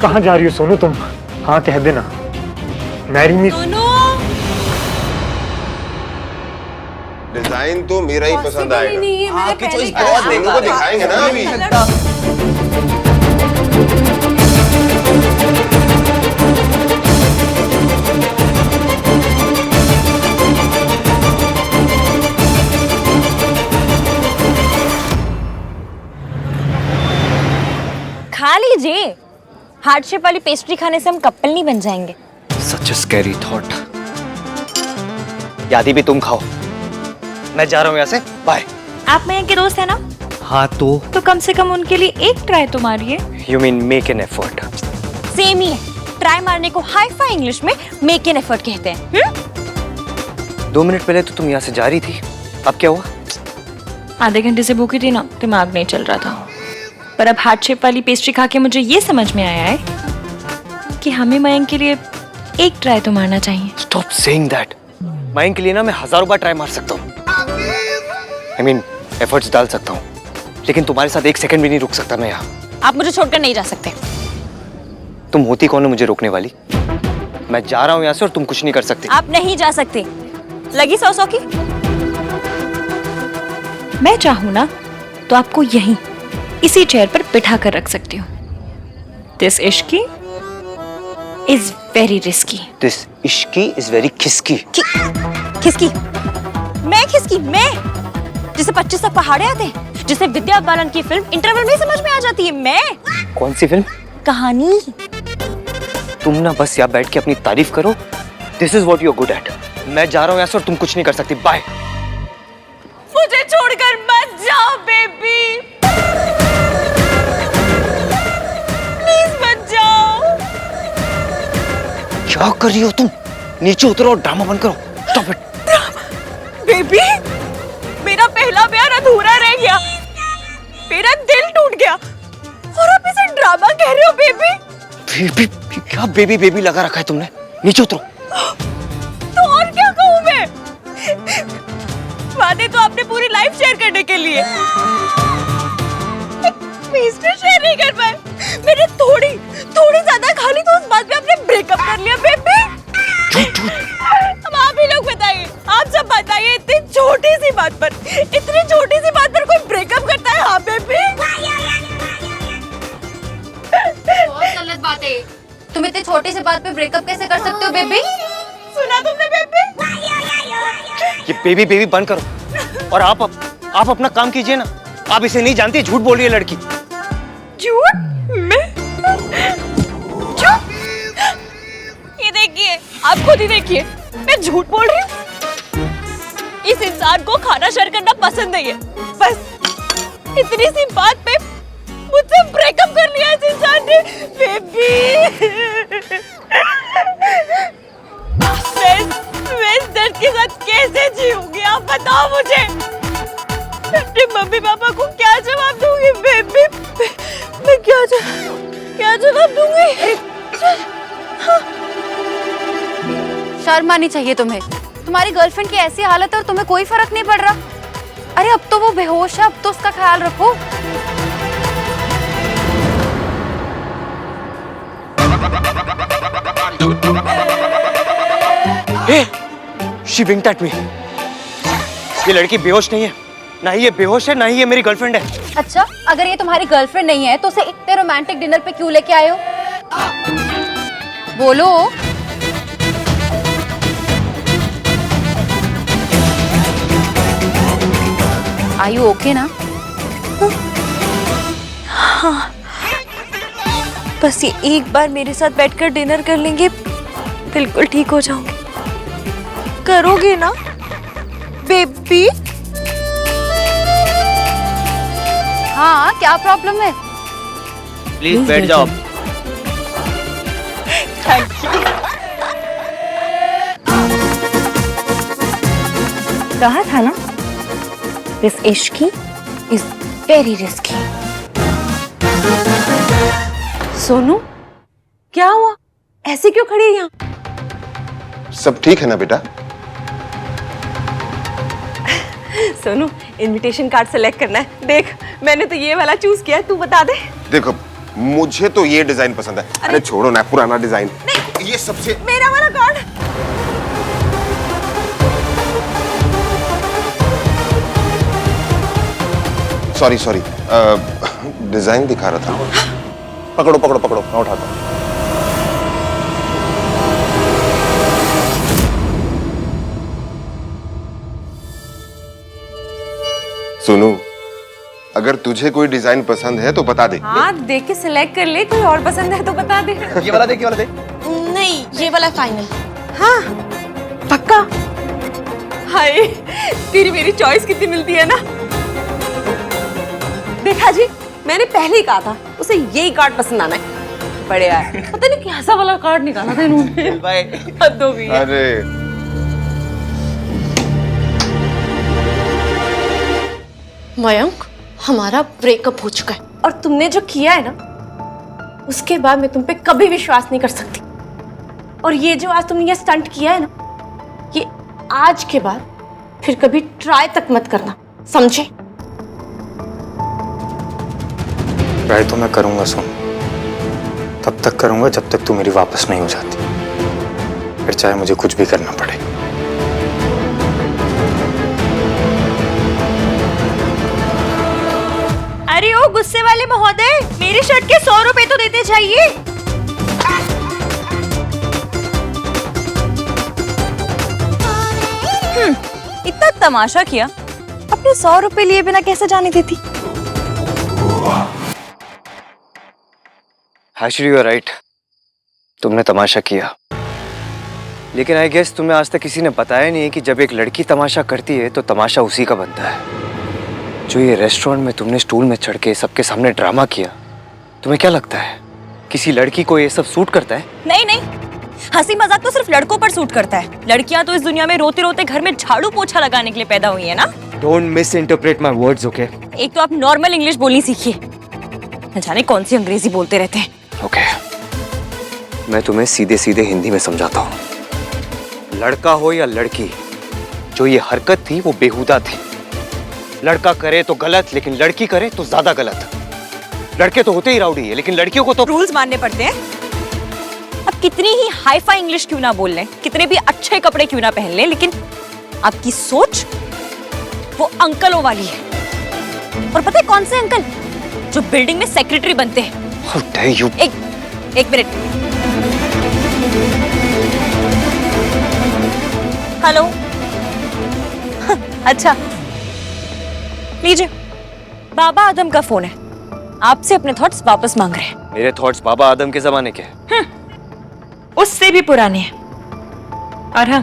कहाँ जा रही हो सोनू तुम? हाँ कह देना। Marry me. डिजाइन तो मेरा ही पसंद आएगा। आपकी चॉइस बहुत लोगों को दिखाएंगे ना अभी। खा लीजिए। हार्ट शेप वाली पेस्ट्री खाने से हम कपल नहीं बन जाएंगे। सच अ स्कैरी थॉट। यादी भी तुम खाओ, मैं जा रहा हूँ यहाँ से। बाय। आप मयंक के दोस्त है ना? हाँ तो कम से कम उनके लिए एक ट्राई तो मारिए। You mean make an effort? Same ही है। ट्राई मारने को हाई फाई इंग्लिश में मेक एन एफर्ट कहते हैं। 2 मिनट पहले तो तुम यहाँ से जा रही थी, अब क्या हुआ? आधे घंटे से भूखी थी ना, दिमाग नहीं चल रहा था। पर अब हार्ट शेप वाली पेस्ट्री खा के मुझे ये समझ में आया है कि हमें मयंक के लिए एक ट्राई तो मारना चाहिए। Stop saying that. मयंक के लिए ना मैं 1000 बार ट्राई मार सकता हूँ, I mean, एफर्ट्स डाल सकता हूँ, लेकिन तुम्हारे साथ 1 सेकंड भी नहीं रुक सकता मैं यहाँ। आप मुझे छोड़कर नहीं जा सकते। तुम होती कौन हो मुझे रोकने वाली? मैं जा रहा हूँ यहाँ से और तुम कुछ नहीं कर सकती। आप नहीं जा सकते। लगी 100 की? मैं चाहूँ ना तो आपको यहीं इसी चेयर पर बिठा कर रख सकती हूँ। This Ishqi is very risky. This Ishqi is very खिसकी। खिसकी? मैं खिसकी? मैं जिसे 25 तक पहाड़े आते हैं, जिसे विद्या बालन की फिल्म इंटरवल में समझ में आ जाती है। मैं कौन सी फिल्म? कहानी। तुम ना बस यहाँ बैठ के अपनी तारीफ करो। This is what you are good at. मैं जा रहा हूँ यहाँ से और तुम कुछ नहीं कर सकती। बाय। मुझे छोड़कर मत जाओ बेबी, प्लीज मत जाओ। क्या कर रही हो तुम? नीचे उतरो और ड्रामा बंद करो। Stop it. बेबी, मेरा पहला प्यार अधूरा रह गया, मेरा दिल टूट गया और आप इसे ड्रामा कह रहे हो बेबी? बेबी? क्या बेबी बेबी लगा रखा है तुमने? नीचे उतरो। तो और क्या कहूँ मैं? वादे तो आपने पूरी लाइफ शेयर करने के लिए, पेस्ट्री शेयर नहीं कर पाए। मैंने थोड़ी ज्यादा खा ली तो उस बात पे आपने ब्रेकअप कर लिया बेबी। अब आप ही लोग बताइए, आप सब बताइए, इतनी छोटी सी बात पर कोई ब्रेकअप करता है? हाँ बेबी। बहुत गलत बात है। तुम इतनी छोटी सी बात पे ब्रेकअप कैसे कर सकते हो बेबी? सुना तुमने बेबी? ये बेबी बेबी बंद करो और आप अपना काम कीजिए ना। आप इसे नहीं जानती, झूठ बोल रही है लड़की। झूठ? मैं झूठ? ये देखिए, आप खुद ही देखिए, मैं झूठ बोल रही हूँ। इस इंसान को खाना शेयर करना पसंद नहीं है, बस इतनी सी बात पे मुझसे ब्रेकअप कर लिया इस इंसान ने। बेबी, मैं इस दर्द के साथ कैसे जीऊंगी? आप बताओ मुझे। अपने मम्मी पापा को क्या जवाब दूंगी बेबी? मैं क्या जवाब दूंगी? शर्म आनी चाहिए तुम्हें। तुम्हारी गर्लफ्रेंड की ऐसी हालत है और तुम्हें कोई फर्क नहीं पड़ रहा। अरे अब तो वो बेहोश है, अब तो उसका ख्याल रखो। Hey, she winked at me. ये लड़की बेहोश नहीं है, ना ही ये बेहोश है, ना ही ये मेरी गर्लफ्रेंड है। अच्छा, अगर ये तुम्हारी गर्लफ्रेंड नहीं है तो उसे इतने रोमांटिक डिनर पे क्यों लेके आए हो? बोलो। Are you okay ना? हाँ, बस ये एक बार मेरे साथ बैठकर डिनर कर लेंगे, बिल्कुल ठीक हो जाऊंगी। करोगे ना बेबी? हाँ, क्या प्रॉब्लम है? प्लीज बैठ जाओ। Thank you. कहा था ना, this Ishqi is very risky. Sonu, क्या हुआ? ऐसे क्यों खड़ी है यहाँ? सब ठीक है ना बेटा? सोनू, इनविटेशन कार्ड सेलेक्ट करना है। देख, मैंने तो ये वाला चूज किया है, तू बता दे। देखो, मुझे तो ये डिजाइन पसंद है। अरे छोड़ो ना पुराना डिजाइन, ये सबसे मेरा वाला कार्ड। सॉरी सॉरी, डिजाइन दिखा रहा था। पकड़ो पकड़ो पकड़ो, मैं उठाता हूँ। सुनू, अगर तुझे कोई डिजाइन पसंद है तो बता दे। हाँ, देख के सिलेक्ट कर ले, कोई और पसंद है तो बता दे। ये वाला देख, ये वाला देख। नहीं, ये वाला फाइनल। हाँ, पक्का। हाय, तेरी मेरी चॉइस कितनी मिलती है ना। देखा जी, मैंने पहले ही कहा था उसे यही कार्ड पसंद आना है। बढ़िया है। पता नहीं कैसा वाला कार्ड निकाला था इन्होंने। बाय। हद हो गई है। अरे मयंक, हमारा ब्रेकअप हो चुका है और तुमने जो किया है ना, उसके बाद मैं तुम पे कभी विश्वास नहीं कर सकती। और ये जो आज तुमने ये स्टंट किया है ना, ये आज के बाद फिर कभी ट्राई तक मत करना, समझे? ट्राई तो मैं करूंगा सुन, तब तक करूंगा जब तक तू मेरी वापस नहीं हो जाती, फिर चाहे मुझे कुछ भी करना पड़े। अरे ओ गुस्से वाले महोदय, मेरी शर्ट के 100 रुपए तो देते चाहिए। इतना तमाशा किया, अपने 100 रुपए लिए बिना कैसे जाने देती? Actually, you are right. तुमने तमाशा किया, लेकिन आई गेस तुम्हें आज तक किसी ने बताया नहीं है कि जब एक लड़की तमाशा करती है तो तमाशा उसी का बनता है। जो ये रेस्टोरेंट में तुमने स्टूल में चढ़ के सबके सामने ड्रामा किया, तुम्हें क्या लगता है किसी लड़की को ये सब सूट करता है? नहीं नहीं, हंसी मजाक तो सिर्फ लड़कों पर सूट करता है। लड़कियां तो इस दुनिया में रोते रोते घर में झाड़ू पोछा लगाने के लिए पैदा हुई है ना। Don't misinterpret my words, okay? एक तो आप नॉर्मल इंग्लिश बोलनी सीखिए, न जाने कौन सी अंग्रेजी बोलते रहते हैं। Okay. मैं तुम्हें सीधे सीधे हिंदी में समझाता हूँ। लड़का हो या लड़की, जो ये हरकत थी वो बेहुदा थी। लड़का करे तो गलत, लेकिन लड़की करे तो ज्यादा गलत। लड़के तो होते ही राउडी है, लेकिन लड़कियों को तो रूल्स मानने पड़ते हैं। अब कितनी ही हाई फाई इंग्लिश क्यों ना बोल लें, कितने भी अच्छे कपड़े क्यों ना पहन लें, लेकिन आपकी सोच वो अंकलों वाली है। और पता है कौन से अंकल? जो बिल्डिंग में सेक्रेटरी बनते हैं। How dare you? एक मिनट। हेलो। अच्छा, लीजिए, बाबा आदम का फोन है, आपसे अपने थॉट्स वापस मांग रहे हैं। मेरे थॉट्स बाबा आदम के जमाने के हैं। उससे भी पुराने हैं। और हाँ,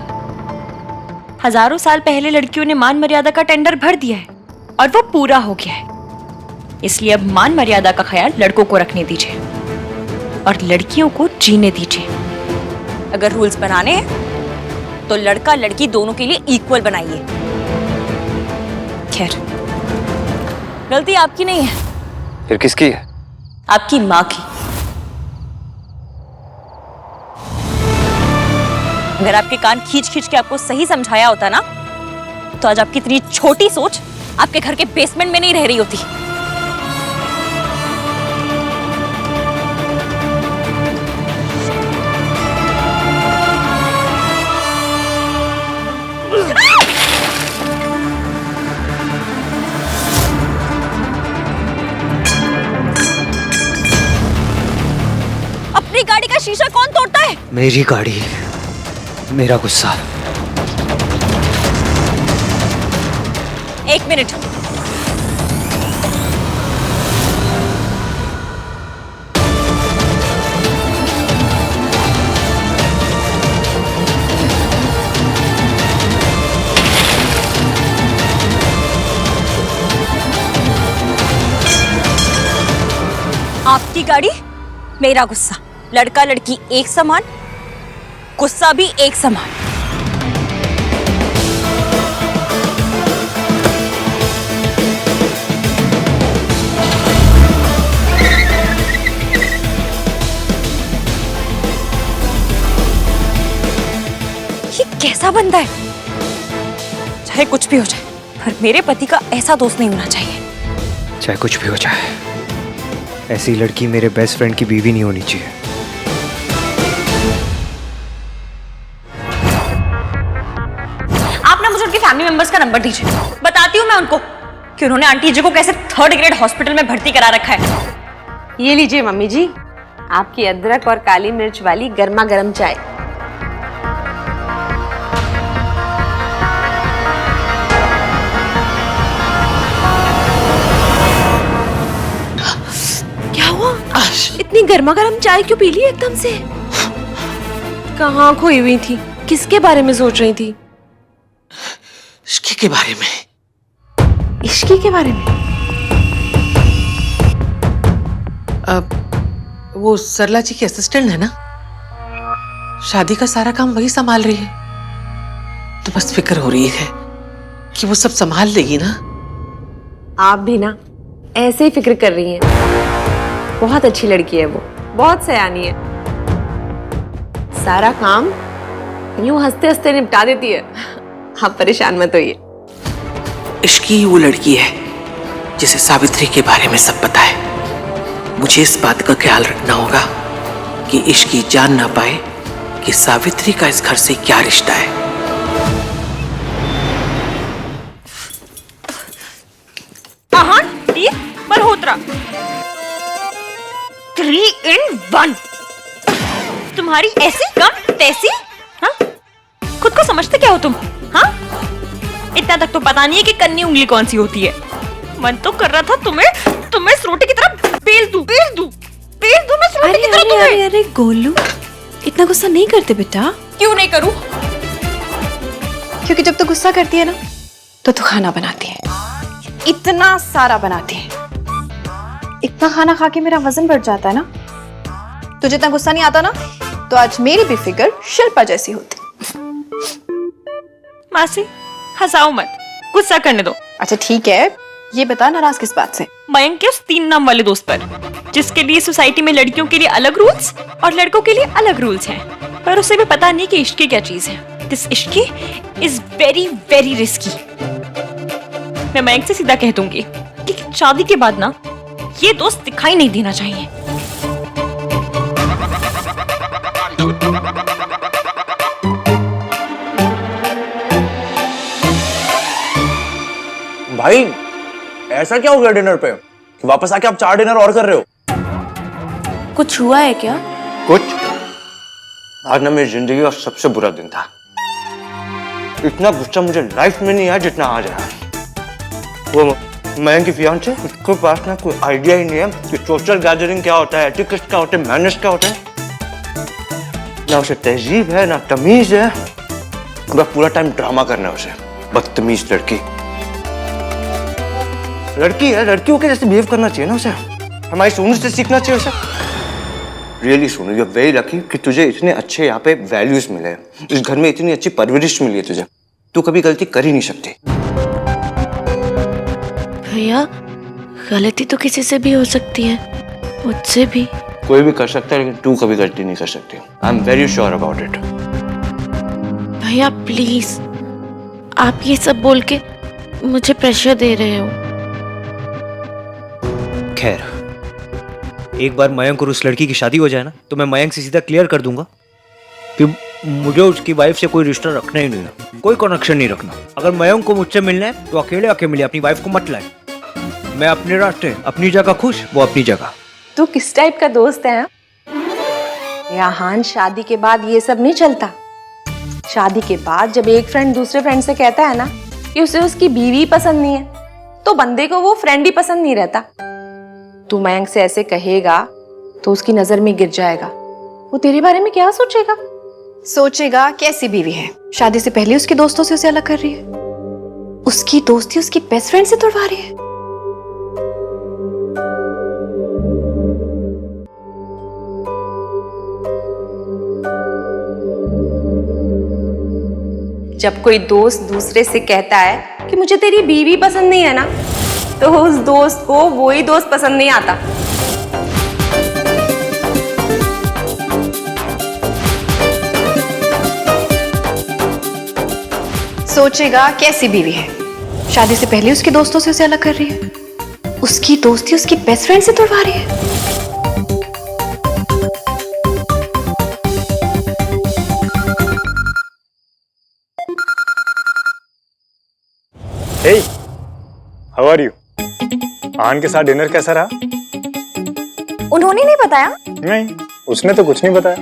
हजारों साल पहले लड़कियों ने मान मर्यादा का टेंडर भर दिया है और वो पूरा हो गया है। इसलिए अब मान मर्यादा का ख्याल लड़कों को रखने दीजिए और लड़कियों को जीने दीजिए। अगर रूल्स बनाने हैं तो लड़का लड़की दोनों के लिए इक्वल बनाइए। खैर, गलती आपकी नहीं है। फिर किसकी है? आपकी माँ की। अगर आपके कान खींच खींच के आपको सही समझाया होता ना, तो आज आपकी इतनी छोटी सोच आपके घर के बेसमेंट में नहीं रह रही होती। अपनी गाड़ी का शीशा कौन तोड़ता है? मेरी गाड़ी, मेरा गुस्सा। एक मिनट। आपकी गाड़ी, मेरा गुस्सा। लड़का लड़की एक समान, गुस्सा भी एक समान। ये कैसा बंदा है? चाहे कुछ भी हो जाए, पर मेरे पति का ऐसा दोस्त नहीं होना चाहिए। चाहे कुछ भी हो जाए, ऐसी लड़की मेरे बेस्ट फ्रेंड की बीवी नहीं होनी चाहिए। आप ना मुझे उनके फैमिली मेंबर्स का नंबर दीजिए, बताती हूँ मैं उनको कि उन्होंने आंटी जी को कैसे 3rd ग्रेड हॉस्पिटल में भर्ती करा रखा है। ये लीजिए मम्मी जी, आपकी अदरक और काली मिर्च वाली गर्मा गर्म चाय। क्या हुआ? इतनी गर्मा गर्म चाय क्यों पी ली एकदम से? कहाँ खोई हुई थी? किसके बारे में सोच रही थी? इश्की के बारे में। इश्की के बारे में? वो सरला जी की असिस्टेंट है ना, शादी का सारा काम वही संभाल रही है, तो बस फिक्र हो रही है कि वो सब संभाल लेगी ना। आप भी ना ऐसे ही फिक्र कर रही हैं। बहुत अच्छी लड़की है वो, बहुत सयानी है, सारा काम यूं हंसते हंसते निपटा देती है। आप परेशान मत होइए। इश्की वो लड़की है जिसे सावित्री के बारे में सब पता है। मुझे इस बात का ख्याल रखना होगा कि इश्की जान ना पाए कि सावित्री का इस घर से क्या रिश्ता है। मल्होत्रा 3 in 1। तुम्हारी ऐसी कम तैसी, हाँ? खुद को समझते क्या हो तुम? हाँ? इतना तक तो पता नहीं है कि कन्नी उंगली कौन सी होती है। मन तो कर रहा था तुम्हें इस रोटी की तरह बेल दूं मैं इस रोटी की तरह तुम्हें। अरे गोलू, इतना गुस्सा नहीं करते बेटा। क्यों नहीं करूं? क्योंकि जब तू गुस्सा करती है ना तो तू खाना बनाती है, इतना सारा बनाती है। इतना खाना खा के मेरा वजन बढ़ जाता है ना। तुझे इतना गुस्सा नहीं आता ना तो आज मेरी भी फिगर शिल्पा जैसी होती। मासी हंसाओ मत, गुस्सा करने दो। अच्छा ठीक है, ये बता नाराज किस बात से? मयंक के उस 3 नाम वाले दोस्त पर, जिसके लिए सोसाइटी में लड़कियों के लिए अलग रूल्स और लड़कों के लिए अलग रूल्स हैं, पर उसे भी पता नहीं कि इश्क क्या चीज है। दिस इश्क इज वेरी वेरी रिस्की। मैं मयंक से सीधा कह दूंगी कि शादी के बाद ना ये दोस्त दिखाई नहीं देना चाहिए। भाई ऐसा क्या हो गया डिनर पे कि वापस आके आप 4 डिनर और कर रहे हो? कुछ हुआ है क्या? कुछ? आज ना मेरी जिंदगी का सबसे बुरा दिन था। इतना गुस्सा मुझे लाइफ में नहीं आया जितना आज आया। वो मयंक की फियांसे, उसके पास ना कोई आइडिया ही नहीं है कि सोशल गैदरिंग क्या होता है, एटिकेट क्या होता है, मैनर्स क्या होता है। ना उसे तहजीब है ना तमीज है, बस पूरा टाइम ड्रामा करना है उसे। बदतमीज लड़की है, लड़कियों के जैसे बिहेव करना चाहिए ना उसे। हमारी सोनू से सीखना चाहिए उसे। Really Sonu, you are very lucky कि तुझे इतने अच्छे यहाँ पे वैल्यूज मिले, इस घर में इतनी अच्छी परवरिश मिली है तुझे। तू कभी गलती कर ही नहीं सकती। भैया, गलती तो किसी से भी हो सकती है, मुझसे भी। कोई भी कर सकता है, लेकिन तू कभी गलती नहीं कर सकती। I am very sure about it. भैया प्लीज, आप ये सब बोल के मुझे प्रेशर दे रहे हो। खैर, एक बार मयंक और उस लड़की की शादी हो जाए ना तो मैं मयंक से सीधा क्लियर कर दूंगा कि मुझे उसकी वाइफ से कोई रिश्ता रखना ही नहीं है, कोई कनेक्शन नहीं रखना। अगर मयंक को मुझसे मिलना है तो अकेले आके मिले, अपनी वाइफ को मत लाए। मैं अपने रास्ते, अपनी जगह खुश, वो अपनी जगह। तू किस टाइप का दोस्त है? यहाँ शादी के बाद ये सब नहीं चलता। शादी के बाद जब एक फ्रेंड दूसरे फ्रेंड से कहता है ना कि उसे उसकी बीवी पसंद नहीं है, तो बंदे को वो फ्रेंड ही पसंद नहीं रहता। तू मयंक से ऐसे कहेगा तो उसकी नजर में गिर जाएगा। वो तेरे बारे में क्या सोचेगा? सोचेगा कैसी बीवी है, शादी से पहले उसके दोस्तों से उसे अलग कर रही है, उसकी दोस्ती उसकी बेस्ट फ्रेंड से तोड़वा रही है। जब कोई दोस्त दूसरे से कहता है कि मुझे तेरी बीवी पसंद नहीं है ना, तो उस दोस्त को वो ही दोस्त पसंद नहीं आता। सोचेगा कैसी बीवी है, शादी से पहले उसके दोस्तों से उसे अलग कर रही है, उसकी दोस्ती उसकी बेस्ट फ्रेंड से तोड़वा रही है। हे, हाउ आर यू? आहान के साथ डिनर कैसा रहा? उन्होंने नहीं बताया? नहीं, उसने तो कुछ नहीं बताया।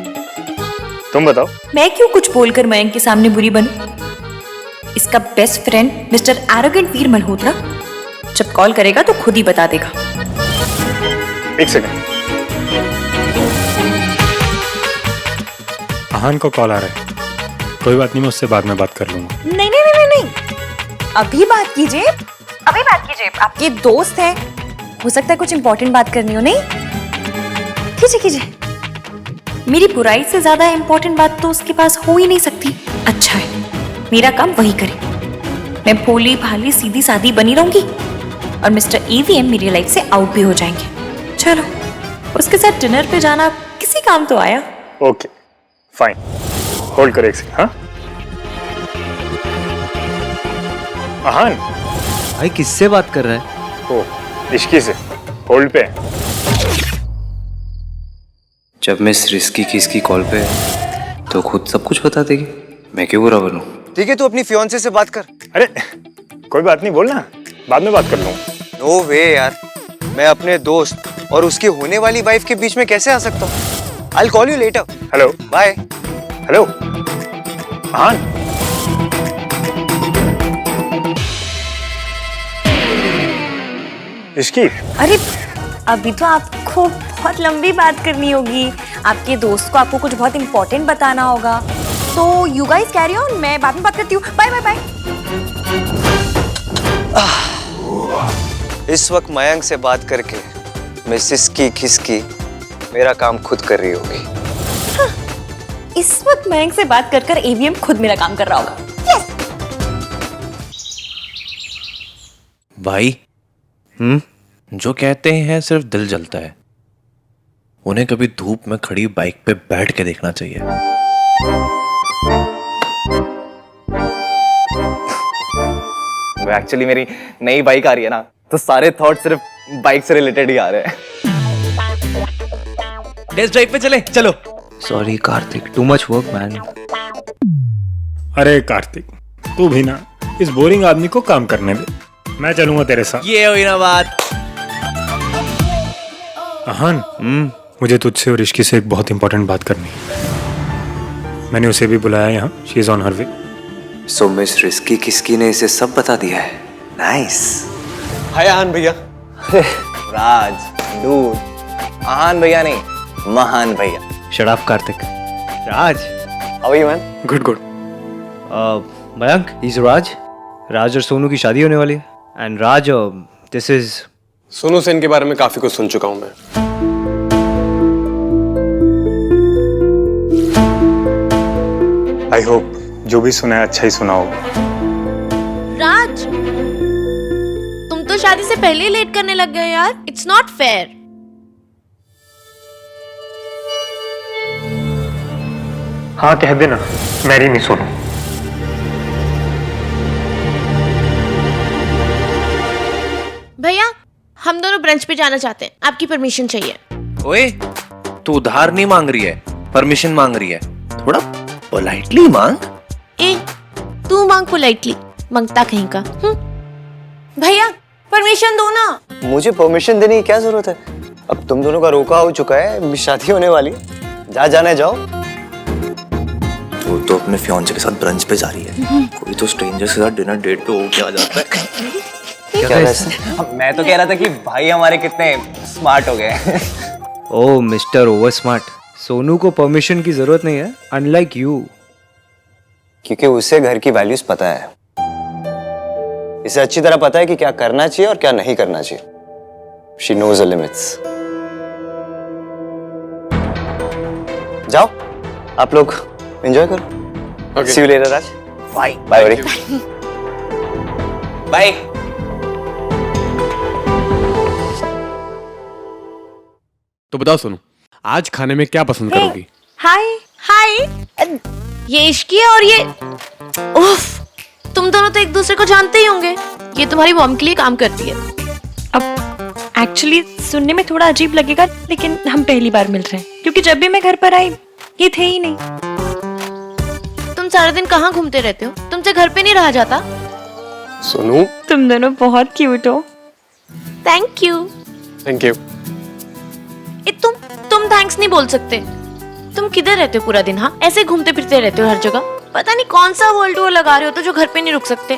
तुम बताओ। मैं क्यों कुछ बोलकर मयंक के सामने बुरी बनूं? इसका बेस्ट फ्रेंड मिस्टर एरोगेंट वीर मल्होत्रा जब कॉल करेगा तो खुद ही बता देगा। एक सेकंड, आहान को कॉल आ रहा है। कोई बात नहीं, मैं उससे बाद में बात कर लूंगा। नहीं नहीं नहीं नहीं नहीं, अभी बात कीजिए, अभी बात कीजिए। आपके दोस्त हैं, हो सकता है कुछ इंपॉर्टेंट बात करनी हो। नहीं, कीजिए कीजिए। मेरी बुराई से ज्यादा इंपॉर्टेंट बात तो उसके पास हो ही नहीं सकती। अच्छा है, मेरा काम वही करे। मैं भोली भाली सीधी सादी बनी रहूंगी और मिस्टर ईवीएम मेरी लाइफ से आउट भी हो जाएंगे। चलो, उसके साथ डिनर पे जाना किसी काम तो आया। ओके फाइन, होल्ड करो एक सेकंड। हाँ आहान। भाई किससे बात कर रहा है? ओ, इश्की से। होल्ड पे। जब मैं इस रिस्की की इसकी कॉल पे है, तो खुद सब कुछ बता देगी। मैं क्यों बुरा बनूं? ठीक है, तू अपनी फियांसे से बात कर। अरे कोई बात नहीं, बोलना, बाद में बात कर लूंगा। नो वे यार, मैं अपने दोस्त और उसकी होने वाली वाइफ के बीच में कैसे आ सकता हूँ? I'll call you later. Hello. Bye. Hello Aahan. Ishqi. अरे अभी तो आपको बहुत लंबी बात करनी होगी। आपके दोस्त को आपको कुछ बहुत इंपॉर्टेंट बताना होगा। तो यू गाइस कैरी ऑन, मैं बाद में बात करती हूँ। Bye bye bye. इस वक्त मयंक से बात करके मैं सिसकी खिसकी मेरा काम खुद कर रही होगी। हाँ, इस वक्त मयंक से बात कर कर एवीएम खुद मेरा काम कर रहा होगा। भाई जो कहते हैं सिर्फ दिल जलता है, उन्हें कभी धूप में खड़ी बाइक पे बैठ के देखना चाहिए। वो एक्चुअली मेरी नई बाइक आ रही है ना, तो सारे थॉट सिर्फ बाइक से रिलेटेड ही आ रहे हैं। टेस्ट ड्राइव पे चले, चलो। Sorry Kartik, too much work man. अरे कार्तिक, तू भी ना इस बोरिंग आदमी को काम करने दे। मैं चलूंगा तेरे साथ। ये हुई ना बात। आहान, मुझे तुझसे और इश्की से एक बहुत इंपॉर्टेंट बात करनी है। मैंने उसे भी बुलाया यहाँ। She is on her way. So miss risky किसकी ने इसे सब बता दिया है। नाइस। हाय आहान भैया। राज डूड, आहान भैया नहीं, महान भैया। Shut up Kartik. Raj, how are you man? Good good. Mayank, is Raj. Raj और सोनू की शादी होने वाली है। And Raj, this is Sonu Sen के बारे में काफी कुछ सुन चुका हूं मैं। आई होप जो भी सुना है अच्छा ही सुना होगा। राज, तुम तो शादी से पहले ही लेट करने लग गए यार। It's not fair. हाँ कह देना, मेरी नहीं सुनो। भैया, हम दोनों ब्रंच पे जाना चाहते हैं, आपकी परमिशन चाहिए। ओए, तू उधार नहीं मांग रही है, परमिशन मांग रही है। थोड़ा पोलाइटली मांग। ए, तू मांग पोलाइटली, मांगता कहीं का। भैया परमिशन दो ना। मुझे परमिशन देने की क्या जरूरत है? अब तुम दोनों का रोका हो चुका है, शादी होने वाली। जहाँ जाना है जाओ। तू तो अपने फियांसे के साथ ब्रंच पे जा रही है, कोई तो स्ट्रेंजर के साथ डिनर डेट पे हो के आ जाता है। क्या वैसे? मैं तो कह रहा था कि भाई हमारे कितने स्मार्ट हो गए। ओ मिस्टर ओवर स्मार्ट, सोनू को परमिशन की जरूरत नहीं है, अनलाइक यू। क्योंकि उसे घर की वैल्यूज पता है। इसे अच्छी तरह पता है कि क्या करना चाहिए और क्या नहीं करना चाहिए। She knows the limits. जाओ, आप लोग एंजॉय करो। See you later, Raj. Bye bye bye. तो बताओ सोनू, आज खाने में क्या पसंद करोगी? हाय हाय, ये इश्की है और ये उफ, तुम दोनों तो एक दूसरे को जानते ही होंगे। ये तुम्हारी मॉम के लिए काम करती है। एक्चुअली सुनने में थोड़ा अजीब लगेगा, लेकिन हम पहली बार मिल रहे हैं क्योंकि जब भी मैं घर पर आई ये थे ही नहीं। तुम सारा दिन कहाँ घूमते रहते हो? तुमसे घर पे नहीं रहा जाता? सोनू, तुम दोनों बहुत क्यूट हो। Thank you. Thank you. तुम थैंक्स नहीं बोल सकते। तुम किधर रहते हो पूरा दिन? हाँ, ऐसे घूमते फिरते रहते हो हर जगह। पता नहीं कौन सा वर्ल्ड वॉर लगा रहे हो तो जो घर पे नहीं रुक सकते।